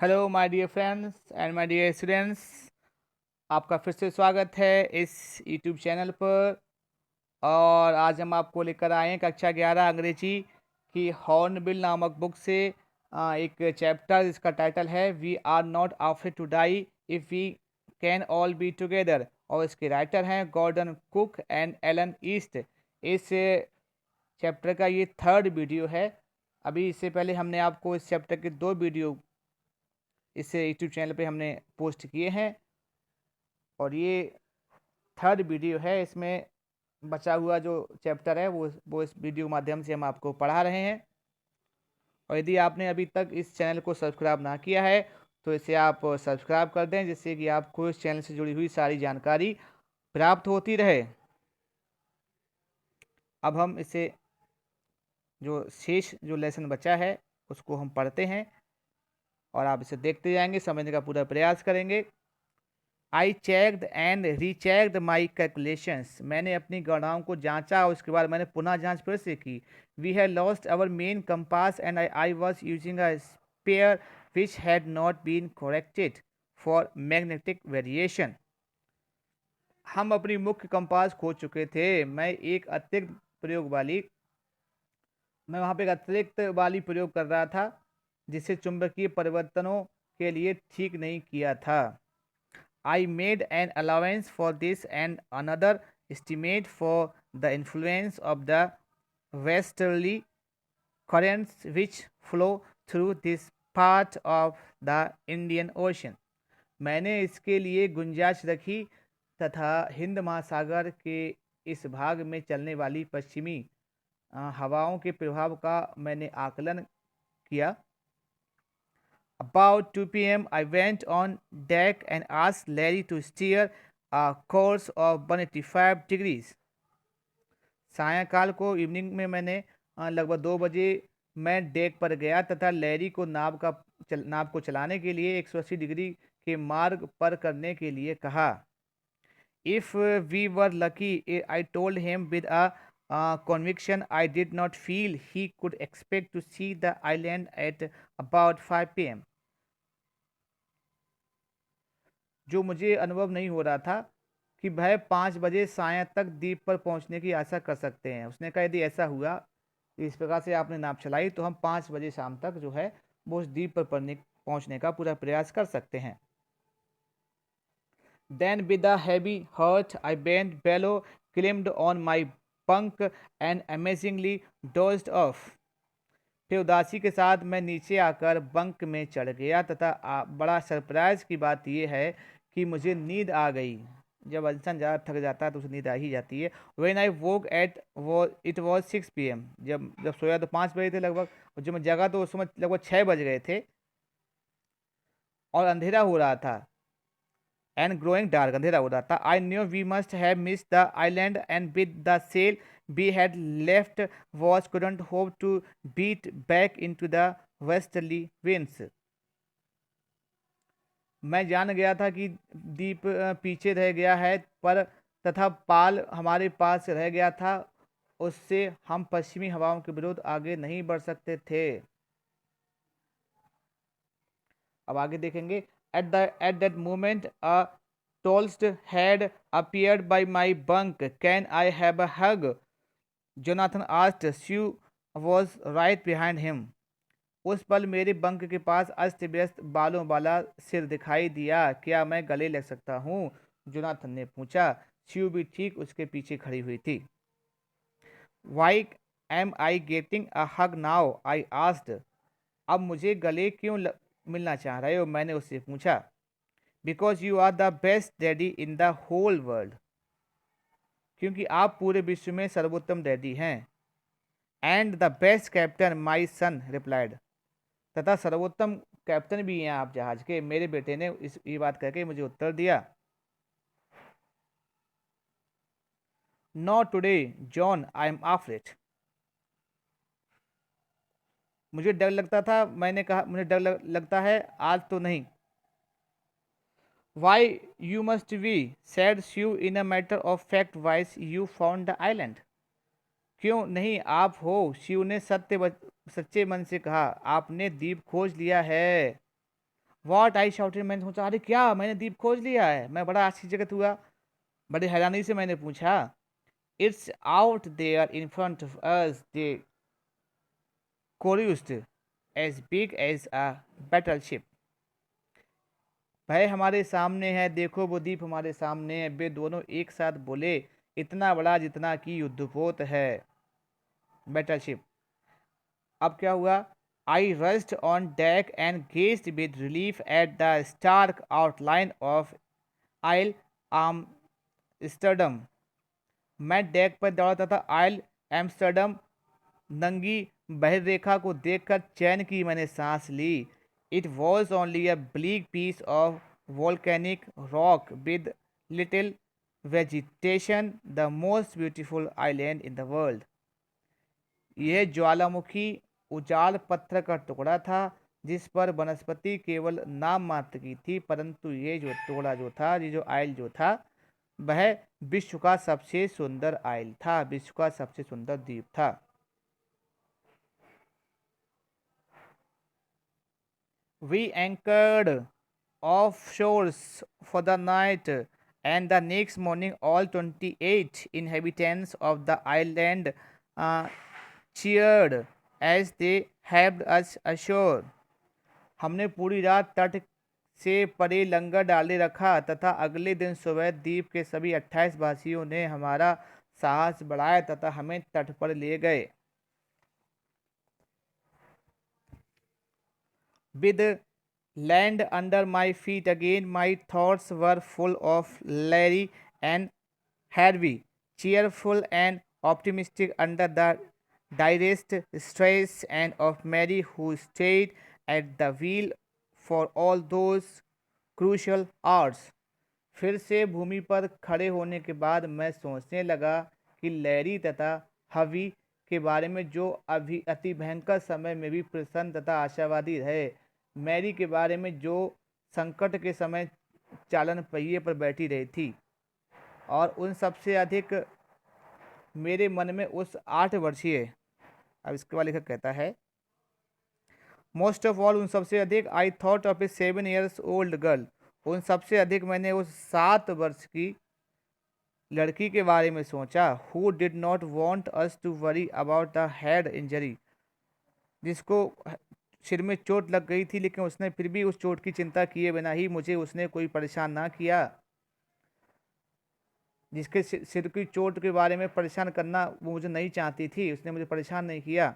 Hello my dear friends and my dear students. आपका फिर से स्वागत है इस यूट्यूब चैनल पर। और आज हम आपको लेकर आए हैं कक्षा 11 अंग्रेजी की हॉर्नबिल नामक बुक से एक चैप्टर जिसका टाइटल है we are not afraid to die if we can all be together. और इसके राइटर हैं Gordon Cook and Alan East. इस चैप्टर का ये थर्ड वीडियो है। अभी इससे पहले हमने आपको इस चैप्टर के 2 वीडियो इस यूट्यूब चैनल पे हमने पोस्ट किए हैं और ये थर्ड वीडियो है। इसमें बचा हुआ जो चैप्टर है वो इस वीडियो के माध्यम से हम आपको पढ़ा रहे हैं। और यदि आपने अभी तक इस चैनल को सब्सक्राइब ना किया है तो इसे आप सब्सक्राइब कर दें, जिससे कि आपको इस चैनल से जुड़ी हुई सारी जानकारी प्राप्त होती रहे। अब हम इसे जो शेष जो लेसन बचा है उसको हम पढ़ते हैं और आप इसे देखते जाएंगे, समझने का पूरा प्रयास करेंगे। I checked and rechecked my calculations. मैंने अपनी गणनाओं को जांचा और उसके बाद मैंने पुनः जांच फिर से की। We had lost our main compass and I was using a spare which had not been corrected for magnetic variation. हम अपनी मुख्य कंपास खो चुके थे। मैं वहाँ पे एक अतिरिक्त वाली प्रयोग कर रहा था जिसे चुंबकीय परिवर्तनों के लिए ठीक नहीं किया था। I made an allowance for this and another estimate for the influence of the westerly currents which flow through this part of the Indian Ocean. मैंने इसके लिए गुंजाइश रखी तथा हिंद महासागर के इस भाग में चलने वाली पश्चिमी हवाओं के प्रभाव का मैंने आकलन किया। About 2 p.m., I went on deck and asked Larry to steer a course of 185 degrees. सायंकाल को इवनिंग में मैंने लगभग 2 बजे मैं डेक पर गया तथा लैरी को नाव को चलाने के लिए 180 डिग्री के मार्ग पर करने के लिए कहा। If we were lucky, I told him with a conviction I did not feel he could expect to see the island at about 5 p.m. जो मुझे अनुभव नहीं हो रहा था कि वह 5 बजे सायं तक द्वीप पर पहुंचने की आशा कर सकते हैं। उसने कहा यदि ऐसा हुआ, इस प्रकार से आपने नाव चलाई तो हम 5 बजे शाम तक जो है वो उस द्वीप पर पहुंचने का पूरा प्रयास कर सकते हैं। Then with a heavy heart I bent below, climbed on my bunk and amazingly dozed off. फिर उदासी के साथ मैं नीचे आकर बंक में चढ़ गया तथा बड़ा सरप्राइज की बात यह है कि मुझे नींद आ गई। जब इंसान ज़्यादा थक जाता है तो उसे नींद आ ही जाती है। वेन आई वोक एट वो इट वॉज 6 p.m. जब जब सोया तो 5 बजे थे लगभग, और जब मैं जगा तो उस समय लगभग 6 बज गए थे और अंधेरा हो रहा था। एंड ग्रोइंग डार्क, अंधेरा हो रहा था। I knew we must have miss the island and with the sail we had left was couldn't hope to beat back into the westerly winds. मैं जान गया था कि द्वीप पीछे रह गया है पर तथा पाल हमारे पास रह गया था, उससे हम पश्चिमी हवाओं के विरुद्ध आगे नहीं बढ़ सकते थे। अब आगे देखेंगे। एट दैट मोमेंट अ टोल्स्ट had appeared by my bunk. Can I have a hug? Jonathan asked. Sue was right behind him. उस पल मेरे बंक के पास अस्त व्यस्त बालों वाला सिर दिखाई दिया। क्या मैं गले लग सकता हूँ? जोनाथन ने पूछा। स्यू भी ठीक उसके पीछे खड़ी हुई थी। Why am I getting a hug now? I asked. अब मुझे गले क्यों मिलना चाह रहे हो? मैंने उससे पूछा। Because you are the best daddy in the whole world. क्योंकि आप पूरे विश्व में सर्वोत्तम डैडी हैं। And the best captain my son replied. तथा सर्वोत्तम कैप्टन भी हैं आप जहाज के, मेरे बेटे ने ये बात करके मुझे उत्तर दिया। Not today John, I am afraid. मुझे डर लगता था, मैंने कहा मुझे डर लगता है, आज तो नहीं। Why you must be sad Sue in a matter of fact wise you found the island. क्यों नहीं आप हो? शिव ने सच्चे मन से कहा। आपने द्वीप खोज लिया है। व्हाट आई शाउटेड, मैंने सोचा अरे क्या, मैंने द्वीप खोज लिया है। मैं बड़ा आश्चर्यचकित हुआ, बड़ी हैरानी से मैंने पूछा। It's out there in front of us, the curious, as big as a battleship. भाई हमारे सामने है, देखो वो द्वीप हमारे सामने है। वे दोनों एक साथ बोले, इतना बड़ा जितना कि युद्धपोत है, बैटलशिप। अब क्या हुआ? I rushed on deck and gazed with relief at the stark outline of isle Amsterdam. मैं डेक पर दौड़ता था। आइल एम्स्टर्डम नंगी बहिर्रेखा को देखकर चैन की मैंने सांस ली। It was only a bleak piece of volcanic rock with little vegetation, the most beautiful island in the world. यह ज्वालामुखी उजाड़ पत्थर का टुकड़ा था जिस पर वनस्पति केवल नाम मात्र की थी, परंतु ये जो टुकड़ा जो था, ये जो आइल जो था, वह विश्व का सबसे सुंदर आइल था, विश्व का सबसे सुंदर द्वीप था। We anchored offshore for the night, and the next morning all 28 inhabitants of the island uh, cheered as they helped us ashore. हमने पूरी रात तट से परे लंगर डाले रखा तथा अगले दिन सुबह द्वीप के सभी 28 वासियों ने हमारा साहस बढ़ाया तथा हमें तट पर ले गए। With land under my feet again, my thoughts were full of Larry and Harvey, cheerful and optimistic under the direst stress, and of Mary, who stayed at the wheel for all those crucial hours. फिर से भूमि पर खड़े होने के बाद मैं सोचने लगा कि लैरी तथा हवी के बारे में, जो अभी अति भयंकर समय में भी प्रसन्न तथा आशावादी रहे। मैरी के बारे में जो संकट के समय चालन पहिए पर बैठी रही थी। और उन सबसे अधिक मेरे मन में उस 8 वर्षीय, अब इसके बाद लेखक कहता है, मोस्ट ऑफ ऑल, उन सबसे अधिक, I thought of A 7 years old girl, उन सबसे अधिक मैंने उस 7 वर्ष की लड़की के बारे में सोचा। Who did not want us to worry about the head injury, जिसको सिर में चोट लग गई थी, लेकिन उसने फिर भी उस चोट की चिंता किए बिना ही मुझे उसने कोई परेशान ना किया। जिसके सिर की चोट के बारे में परेशान करना वो मुझे नहीं चाहती थी, उसने मुझे परेशान नहीं किया।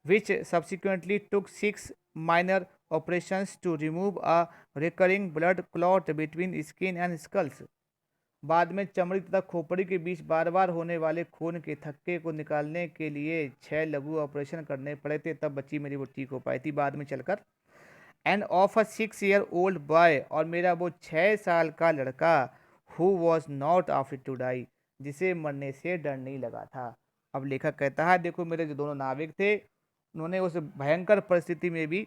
which subsequently took 6 minor operations to remove a recurring blood clot between skin and skulls. बाद में चमड़ी तथा खोपड़ी के बीच बार बार होने वाले खून के थक्के को निकालने के लिए 6 लघु ऑपरेशन करने पड़े थे, तब बच्ची मेरी वो ठीक हो पाई थी बाद में चलकर। End of a 6 year old boy, और मेरा वो 6 साल का लड़का, who was not after to die, जिसे मरने से डर नहीं लगा था। अब लेखक कहता है, देखो मेरे जो दोनों नाविक थे, उन्होंने उस भयंकर परिस्थिति में भी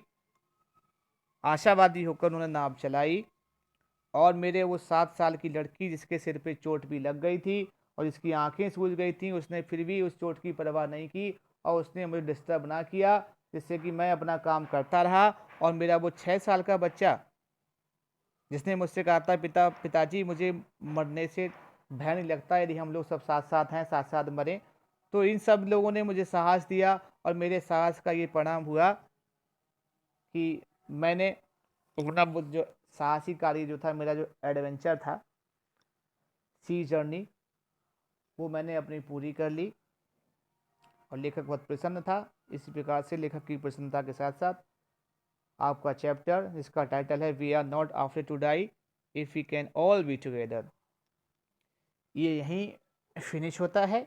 आशावादी होकर उन्होंने नाव चलाई। और मेरे वो 7 साल की लड़की, जिसके सिर पे चोट भी लग गई थी और जिसकी आंखें सूज गई थी, उसने फिर भी उस चोट की परवाह नहीं की और उसने मुझे डिस्टर्ब ना किया, जिससे कि मैं अपना काम करता रहा। और मेरा वो 6 साल का बच्चा, जिसने मुझसे कहा था, पिताजी मुझे मरने से भय नहीं लगता, यदि हम लोग सब साथ साथ हैं, साथ साथ मरें। तो इन सब लोगों ने मुझे साहस दिया और मेरे साहस का ये परिणाम हुआ कि मैंने अपना जो साहसी कार्य जो था, मेरा जो एडवेंचर था, सी जर्नी, वो मैंने अपनी पूरी कर ली। और लेखक बहुत प्रसन्न था। इसी प्रकार से लेखक की प्रसन्नता के साथ साथ आपका चैप्टर, जिसका टाइटल है we are not after to die if we can all be together, ये यहीं फिनिश होता है।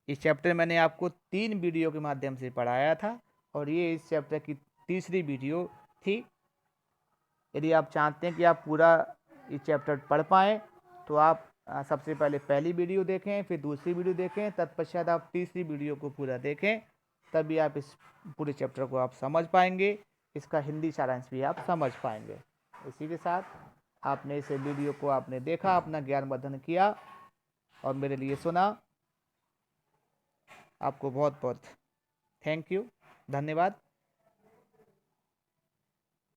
इस चैप्टर मैंने आपको 3 वीडियो के माध्यम से पढ़ाया था और ये इस चैप्टर की तीसरी वीडियो थी। यदि आप चाहते हैं कि आप पूरा इस चैप्टर पढ़ पाएँ तो आप सबसे पहले पहली वीडियो देखें, फिर दूसरी वीडियो देखें, तत्पश्चात आप तीसरी वीडियो को पूरा देखें, तभी आप इस पूरे चैप्टर को आप समझ पाएंगे, इसका हिंदी सारांश भी आप समझ पाएंगे। इसी के साथ आपने इस वीडियो को आपने देखा, अपना ज्ञानवर्धन किया और मेरे लिए सुना। आपको बहुत बहुत थैंक यू, धन्यवाद।